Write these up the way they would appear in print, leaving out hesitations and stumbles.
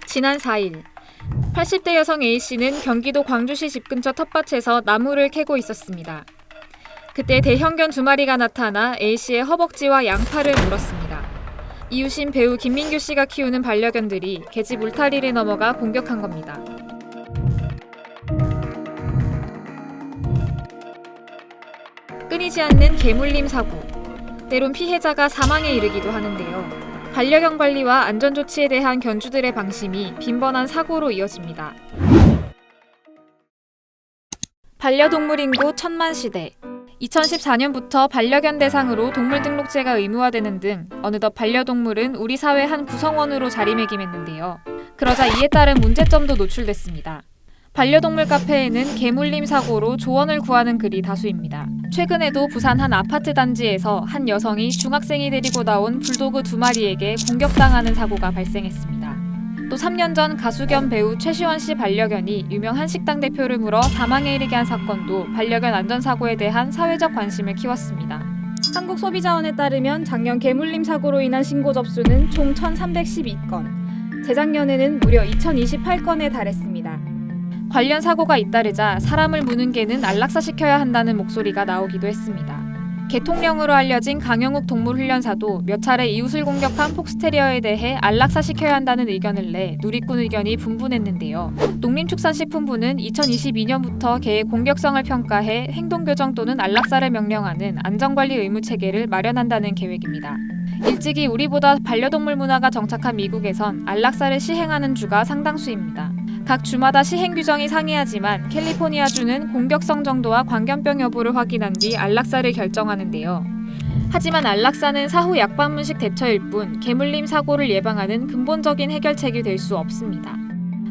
지난 4일, 80대 여성 A씨는 경기도 광주시 집 근처 텃밭에서 나무를 캐고 있었습니다. 그때 대형견 2마리가 나타나 A씨의 허벅지와 양팔을 물었습니다. 이웃인 배우 김민규 씨가 키우는 반려견들이 개집 울타리를 넘어가 공격한 겁니다. 끊이지 않는 개물림 사고, 때론 피해자가 사망에 이르기도 하는데요. 반려견 관리와 안전조치에 대한 견주들의 방심이 빈번한 사고로 이어집니다. 반려동물 인구 1000만 시대. 2014년부터 반려견 대상으로 동물 등록제가 의무화되는 등 어느덧 반려동물은 우리 사회 한 구성원으로 자리매김했는데요. 그러자 이에 따른 문제점도 노출됐습니다. 반려동물 카페에는 개물림 사고로 조언을 구하는 글이 다수입니다. 최근에도 부산 한 아파트 단지에서 한 여성이 중학생이 데리고 나온 불도그 2마리에게 공격당하는 사고가 발생했습니다. 또 3년 전 가수 겸 배우 최시원 씨 반려견이 유명 한식당 대표를 물어 사망에 이르게 한 사건도 반려견 안전사고에 대한 사회적 관심을 키웠습니다. 한국소비자원에 따르면 작년 개물림 사고로 인한 신고 접수는 총 1,312건, 재작년에는 무려 2,028건에 달했습니다. 관련 사고가 잇따르자 사람을 무는 개는 안락사시켜야 한다는 목소리가 나오기도 했습니다. 개통령으로 알려진 강영욱 동물훈련사도 몇 차례 이웃을 공격한 폭스테리어에 대해 안락사시켜야 한다는 의견을 내 누리꾼 의견이 분분했는데요. 농림축산식품부는 2022년부터 개의 공격성을 평가해 행동교정 또는 안락사를 명령하는 안전관리 의무체계를 마련한다는 계획입니다. 일찍이 우리보다 반려동물 문화가 정착한 미국에선 안락사를 시행하는 주가 상당수입니다. 각 주마다 시행 규정이 상이하지만 캘리포니아주는 공격성 정도와 광견병 여부를 확인한 뒤 안락사를 결정하는데요. 하지만 안락사는 사후 약반문식 대처일 뿐 개물림 사고를 예방하는 근본적인 해결책이 될 수 없습니다.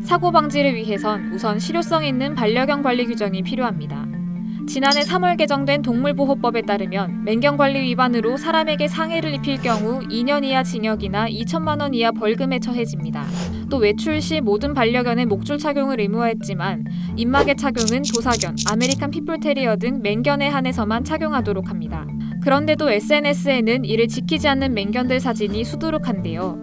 사고 방지를 위해선 우선 실효성 있는 반려견 관리 규정이 필요합니다. 지난해 3월 개정된 동물보호법에 따르면 맹견관리 위반으로 사람에게 상해를 입힐 경우 2년 이하 징역이나 2천만 원 이하 벌금에 처해집니다. 또 외출 시 모든 반려견의 목줄 착용을 의무화했지만 입마개 착용은 도사견, 아메리칸 핏불테리어 등 맹견에 한해서만 착용하도록 합니다. 그런데도 SNS에는 이를 지키지 않는 맹견들 사진이 수두룩한데요.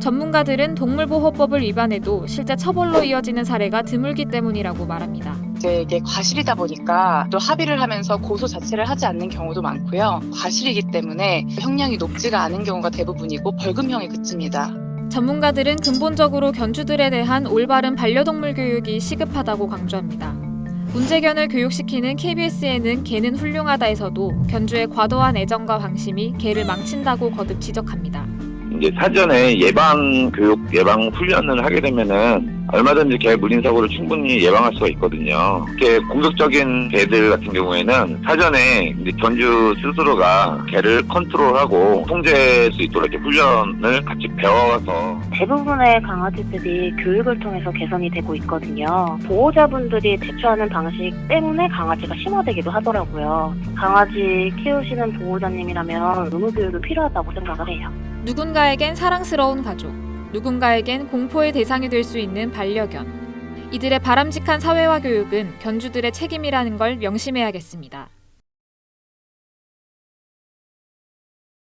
전문가들은 동물보호법을 위반해도 실제 처벌로 이어지는 사례가 드물기 때문이라고 말합니다. 이게 과실이다 보니까 또 합의를 하면서 고소 자체를 하지 않는 경우도 많고요. 과실이기 때문에 형량이 높지가 않은 경우가 대부분이고 벌금형에 그칩니다. 전문가들은 근본적으로 견주들에 대한 올바른 반려동물 교육이 시급하다고 강조합니다. 문제견을 교육시키는 KBS에는 개는 훌륭하다에서도 견주의 과도한 애정과 방심이 개를 망친다고 거듭 지적합니다. 이제 사전에 예방 교육, 예방 훈련을 하게 되면은 얼마든지 개 물린 사고를 충분히 예방할 수가 있거든요. 이렇게 공격적인 개들 같은 경우에는 사전에 이제 견주 스스로가 개를 컨트롤하고 통제할 수 있도록 이렇게 훈련을 같이 배워서 대부분의 강아지들이 교육을 통해서 개선이 되고 있거든요. 보호자분들이 대처하는 방식 때문에 강아지가 심화되기도 하더라고요. 강아지 키우시는 보호자님이라면 의무 교육이 필요하다고 생각을 해요. 누군가에겐 사랑스러운 가족, 누군가에겐 공포의 대상이 될 수 있는 반려견. 이들의 바람직한 사회화 교육은 견주들의 책임이라는 걸 명심해야겠습니다.